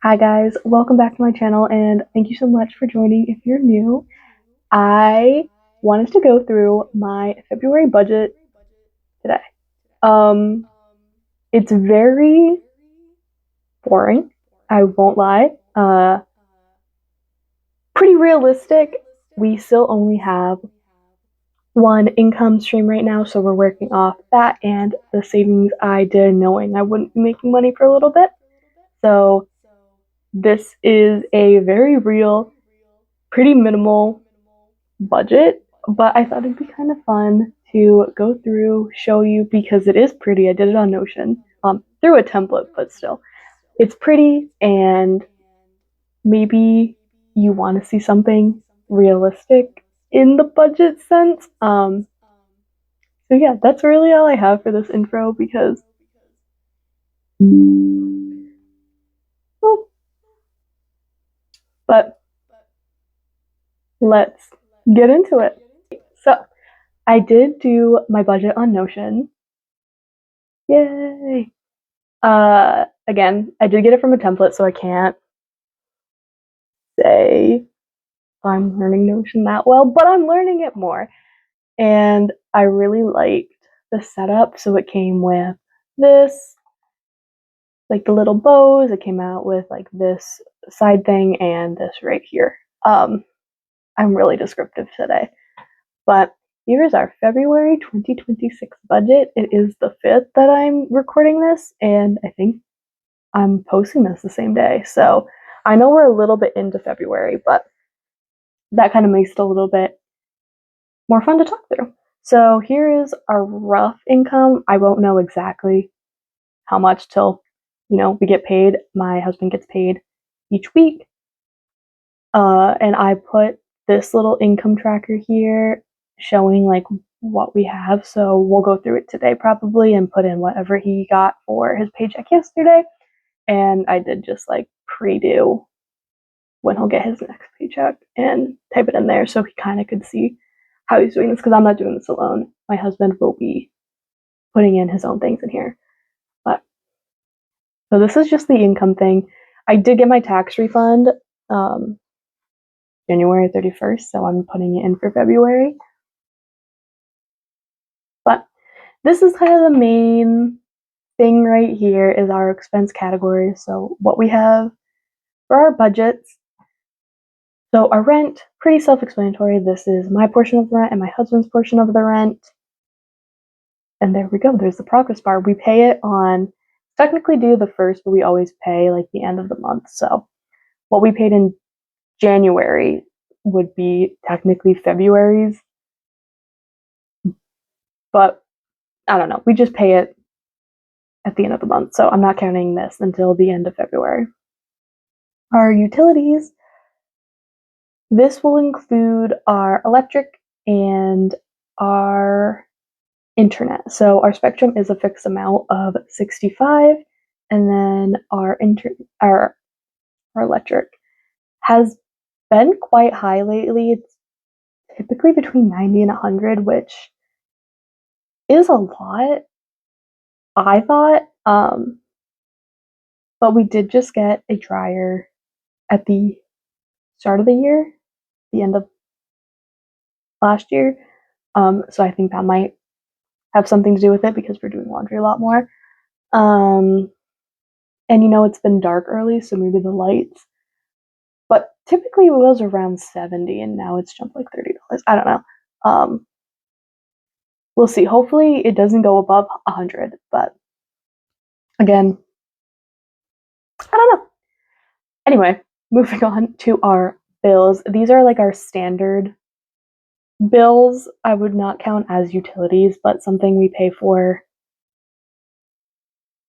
Hi guys, welcome back to my channel and thank you so much for joining if you're new. I wanted to go through my February budget today. It's very boring, I won't lie. Pretty realistic. We still only have one income stream right now, so we're working off that and the savings I did knowing I wouldn't be making money for a little bit. So this is a very real, pretty minimal budget, but I thought it'd be kind of fun to go through, show you, because it is pretty. I did it on Notion, through a template, but still, it's pretty, and maybe you want to see something realistic in the budget sense. So yeah, that's really all I have for this intro because, well, but let's get into it. So I did do my budget on Notion. Yay! Again, I did get it from a template, so I can't say I'm learning Notion that well, but I'm learning it more. And I really liked the setup. So it came with this, like the little bows. It came out with like this side thing and this right here. I'm really descriptive today. But here is our February 2026 budget. It is the 5th that I'm recording this, and I think I'm posting this the same day. So I know we're a little bit into February, but that kind of makes it a little bit more fun to talk through. So here is our rough income. I won't know exactly how much till, we get paid. My husband gets paid each week. And I put this little income tracker here showing like what we have. So we'll go through it today probably and put in whatever he got for his paycheck yesterday. And I did just like pre-do when he'll get his next paycheck and type it in there so he kind of could see how he's doing this, because I'm not doing this alone. My husband will be putting in his own things in here. But so this is just the income thing. I did get my tax refund January 31st, so I'm putting it in for February. But this is kind of the main thing right here is our expense categories. So what we have for our budgets. So our rent, pretty self-explanatory. This is my portion of the rent and my husband's portion of the rent. And there we go. There's the progress bar. We pay it on, technically due the 1st, but we always pay like the end of the month. So what we paid in January would be technically February's. But I don't know. We just pay it at the end of the month. So I'm not counting this until the end of February. Our utilities. This will include our electric and our internet. So our Spectrum is a fixed amount of 65, and then our electric has been quite high lately. It's typically between 90 and 100, which is a lot, I thought. But we did just get a dryer at the start of the year, the end of last year. So I think that might have something to do with it because we're doing laundry a lot more. And it's been dark early, so maybe the lights. But typically it was around 70 and now it's jumped like $30. I don't know. We'll see. Hopefully it doesn't go above 100, but again, I don't know. Anyway, moving on to our bills. These are like our standard bills. I would not count as utilities, but something we pay for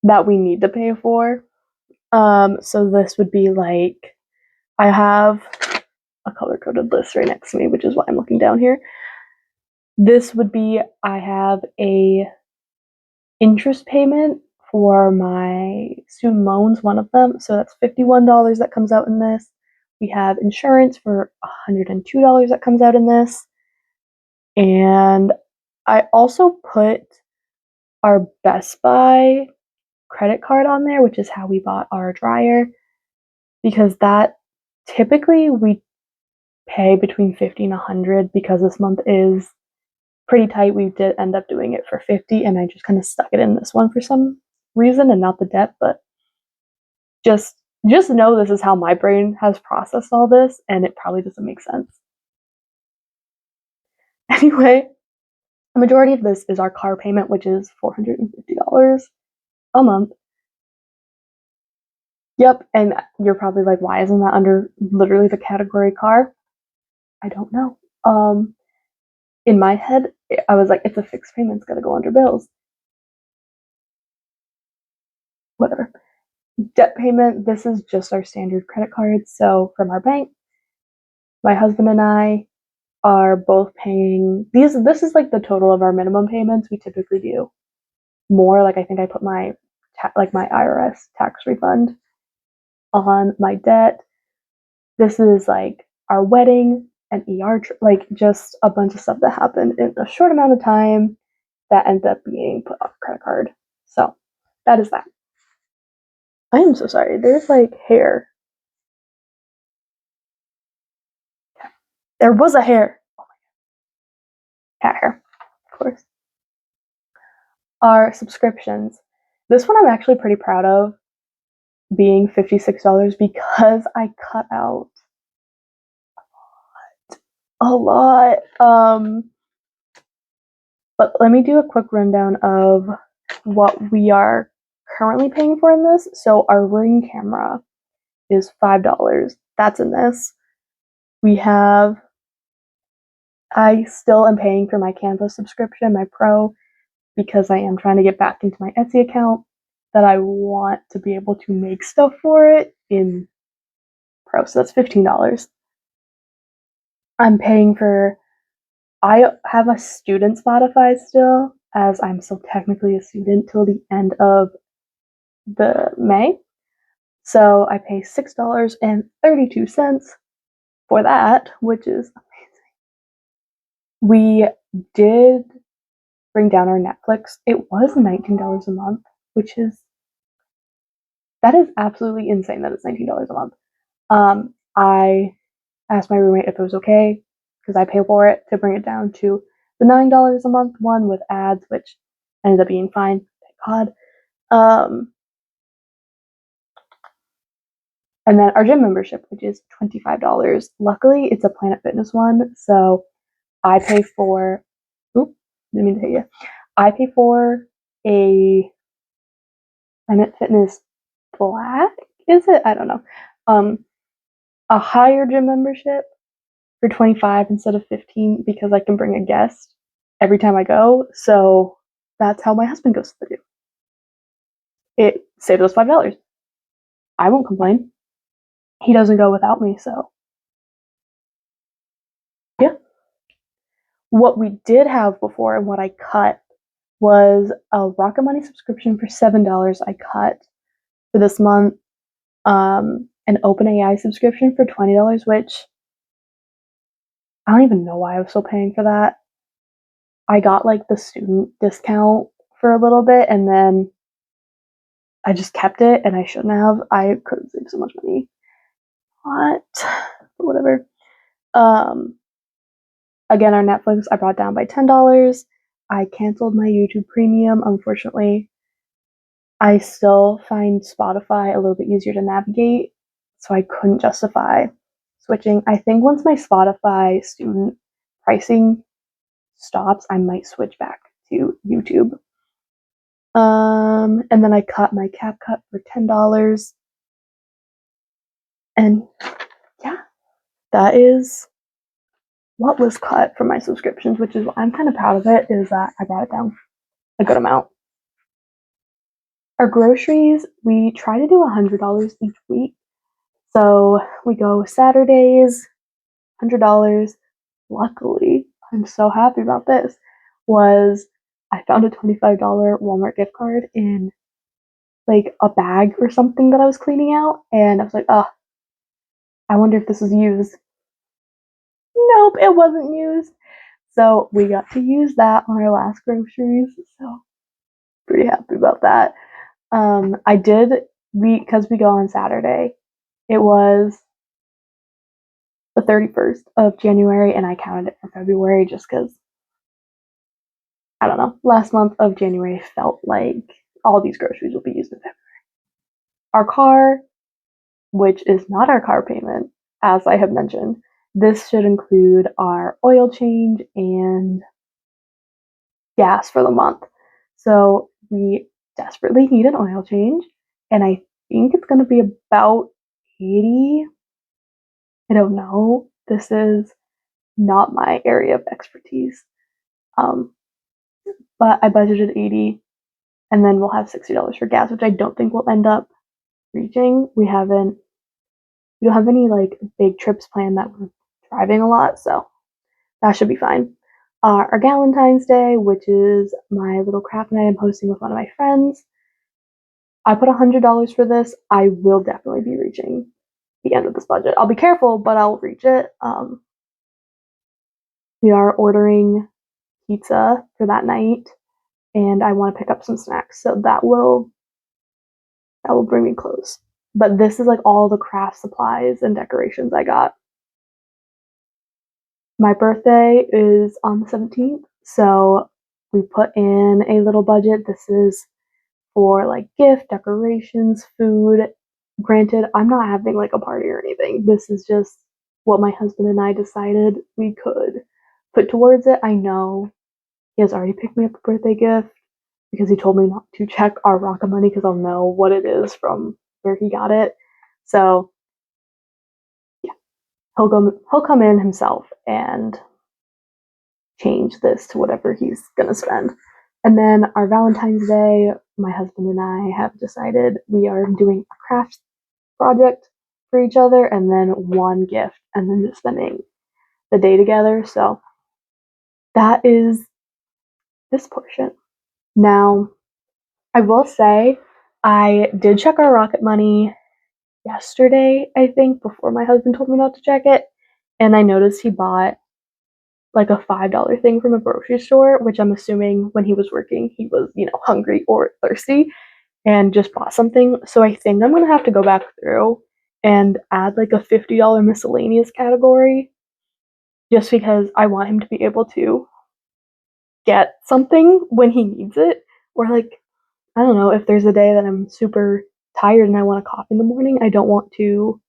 that we need to pay for. So this would be like, I have a color-coded list right next to me, which is why I'm looking down here. This would be, I have a interest payment for my student loans, one of them. So that's $51 that comes out in this. We have insurance for $102 that comes out in this. And I also put our Best Buy credit card on there, which is how we bought our dryer, because that typically we pay between 50 and 100 because this month is pretty tight. We did end up doing it for 50 and I just kind of stuck it in this one for some reason and not the debt, but just know this is how my brain has processed all this and it probably doesn't make sense. Anyway, the majority of this is our car payment, which is $450 a month. Yep, and you're probably like, why isn't that under literally the category car? I don't know. In my head, I was like, it's a fixed payment, it's gotta go under bills. Whatever. Debt payment, this is just our standard credit cards. So from our bank, my husband and I are both paying these. This is like the total of our minimum payments. We typically do more. Like I think I put my my IRS tax refund on my debt. This is like our wedding and ER, like just a bunch of stuff that happened in a short amount of time that ended up being put on a credit card. So that is that. I am so sorry. There's like hair. There was a hair. Cat hair, of course. Our subscriptions. This one I'm actually pretty proud of being $56 because I cut out a lot. But let me do a quick rundown of what we are currently paying for in this. So our Ring camera is $5. That's in this. We have, I still am paying for my Canva subscription, my Pro, because I am trying to get back into my Etsy account that I want to be able to make stuff for it in Pro. So that's $15. I'm paying for, I have a student Spotify still, as I'm still technically a student till the end of the May. So I pay $6.32 for that, which is amazing. We did bring down our Netflix. It was $19 a month, which is, that is absolutely insane that it's $19 a month. I asked my roommate if it was okay, because I pay for it, to bring it down to the $9 a month one with ads, which ended up being fine, thank God. And then our gym membership, which is $25. Luckily, it's a Planet Fitness one, so I pay for, didn't mean to hit you. I pay for a Planet Fitness Black, is it? I don't know. A higher gym membership for 25 instead of 15 because I can bring a guest every time I go. So that's how my husband goes to the gym. It saved us $5. I won't complain. He doesn't go without me, so yeah. What we did have before and what I cut was a Rocket Money subscription for $7 I cut for this month. An OpenAI subscription for $20, which I don't even know why I was still paying for that. I got like the student discount for a little bit and then I just kept it and I shouldn't have. I could have saved so much money. What? But whatever. Again, our Netflix I brought down by $10. I canceled my YouTube Premium. Unfortunately, I still find Spotify a little bit easier to navigate, so I couldn't justify switching. I think once my Spotify student pricing stops, I might switch back to YouTube. And then I cut my CapCut for $10. And yeah, that is what was cut from my subscriptions, which is, I'm kind of proud of it, is that I brought it down a good amount. Our groceries, we try to do $100 each week. So we go Saturdays, $100. Luckily, I'm so happy about this, was I found a $25 Walmart gift card in like a bag or something that I was cleaning out. And I was like, oh, I wonder if this is used. Nope, it wasn't used. So we got to use that on our last groceries. So pretty happy about that. Because we go on Saturday, it was the 31st of January, and I counted it for February just because, I don't know, last month of January felt like all these groceries will be used in February. Our car, which is not our car payment, as I have mentioned, this should include our oil change and gas for the month. So we desperately need an oil change, and I think it's going to be about 80. I don't know. This is not my area of expertise. Um, but I budgeted 80, and then we'll have $60 for gas, which I don't think we'll end up reaching. We don't have any like big trips planned that we're driving a lot, so that should be fine. Our Galentine's Day, which is my little craft night I'm hosting with one of my friends. I put $100 for this. I will definitely be reaching the end of this budget. I'll be careful, but I'll reach it. We are ordering pizza for that night, and I want to pick up some snacks, so that will bring me close. But this is like all the craft supplies and decorations I got. My birthday is on the 17th, so we put in a little budget. This is for like gift, decorations, food. Granted, I'm not having like a party or anything. This is just what my husband and I decided we could put towards it. I know he has already picked me up a birthday gift because he told me not to check our Rocket Money because I'll know what it is from where he got it. So yeah, he'll come in himself and change this to whatever he's gonna spend. And then our Valentine's Day, my husband and I have decided we are doing a craft project for each other and then one gift and then just spending the day together. So that is this portion. Now, I will say I did check our Rocket Money yesterday, I think, before my husband told me not to check it. And I noticed he bought like a $5 thing from a grocery store, which I'm assuming when he was working, he was, hungry or thirsty and just bought something. So I think I'm gonna have to go back through and add like a $50 miscellaneous category just because I want him to be able to get something when he needs it. Or like, I don't know, if there's a day that I'm super tired and I want a coffee in the morning, I don't want to,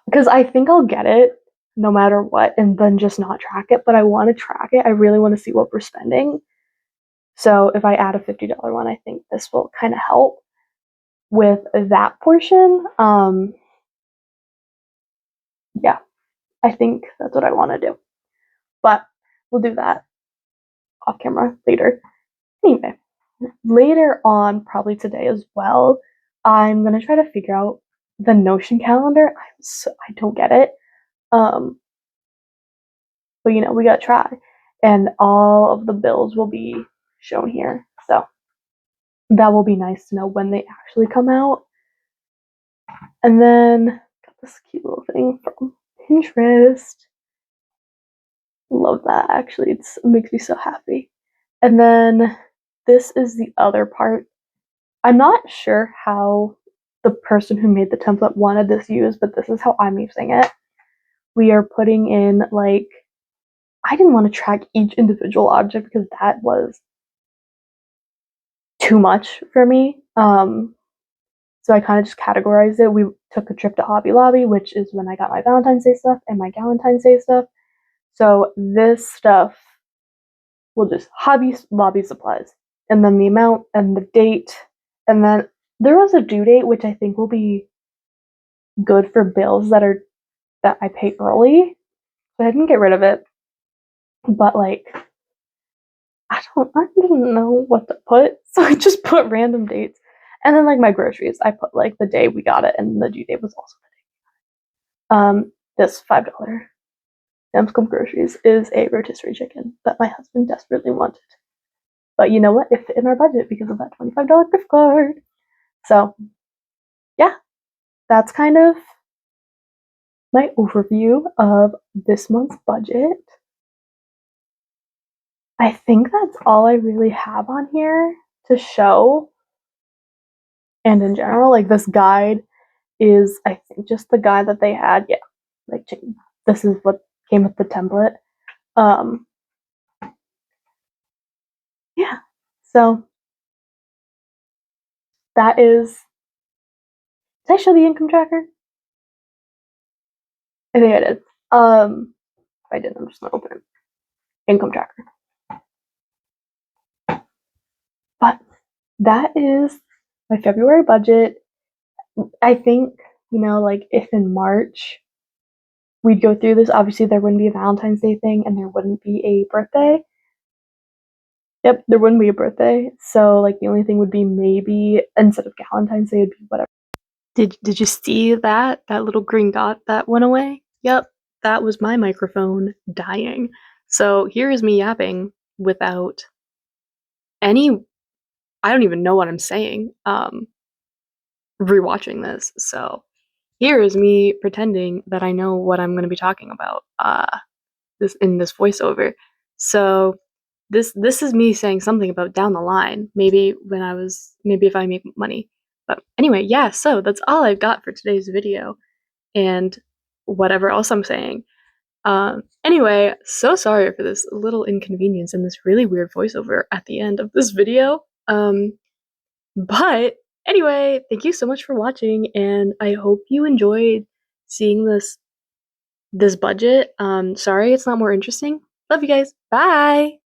because I think I'll get it no matter what and then just not track it, but I want to track it. I really want to see what we're spending. So if I add a $50 one, I think this will kind of help with that portion. Yeah, I think that's what I want to do. But we'll do that off camera later. Anyway, later on, probably today as well, I'm gonna try to figure out the Notion calendar. I don't get it. Um, but we gotta try. And all of the bills will be shown here. So that will be nice to know when they actually come out. And then got this cute little thing from Pinterest. Love that actually. It makes me so happy. And then this is the other part. I'm not sure how the person who made the template wanted this used, but this is how I'm using it. We are putting in like, I didn't want to track each individual object because that was too much for me. So I kind of just categorized it. We took a trip to Hobby Lobby, which is when I got my Valentine's Day stuff and my Galentine's Day stuff. So this stuff will just Hobby Lobby supplies, and then the amount and the date, and then there was a due date, which I think will be good for bills that I pay early. So I didn't get rid of it, but like I didn't know what to put, so I just put random dates. And then like my groceries, I put like the day we got it, and the due date was also the day. This $5 Sam's Club groceries is a rotisserie chicken that my husband desperately wanted. But you know what? It fit in our budget because of that $25 gift card. So yeah, that's kind of my overview of this month's budget. I think that's all I really have on here to show. And in general, like this guide is, I think, just the guide that they had. Yeah, like this is what came with the template. Um, yeah, so that is. Did I show the income tracker? I think I did. If I didn't, I'm just gonna open it. Income tracker. But that is my February budget. I think, like if in March we'd go through this, obviously there wouldn't be a Valentine's Day thing and there wouldn't be a birthday. Yep, there wouldn't be a birthday. So like the only thing would be maybe instead of Valentine's Day, it'd be whatever. Did you see that little green dot that went away? Yep, that was my microphone dying. So here is me yapping without any. I don't even know what I'm saying. Rewatching this, so here is me pretending that I know what I'm going to be talking about. This in this voiceover. So this is me saying something about down the line, maybe if I make money. But anyway, yeah, so that's all I've got for today's video and whatever else I'm saying. Anyway, so sorry for this little inconvenience and this really weird voiceover at the end of this video. But anyway, thank you so much for watching and I hope you enjoyed seeing this budget. Sorry it's not more interesting. Love you guys. Bye.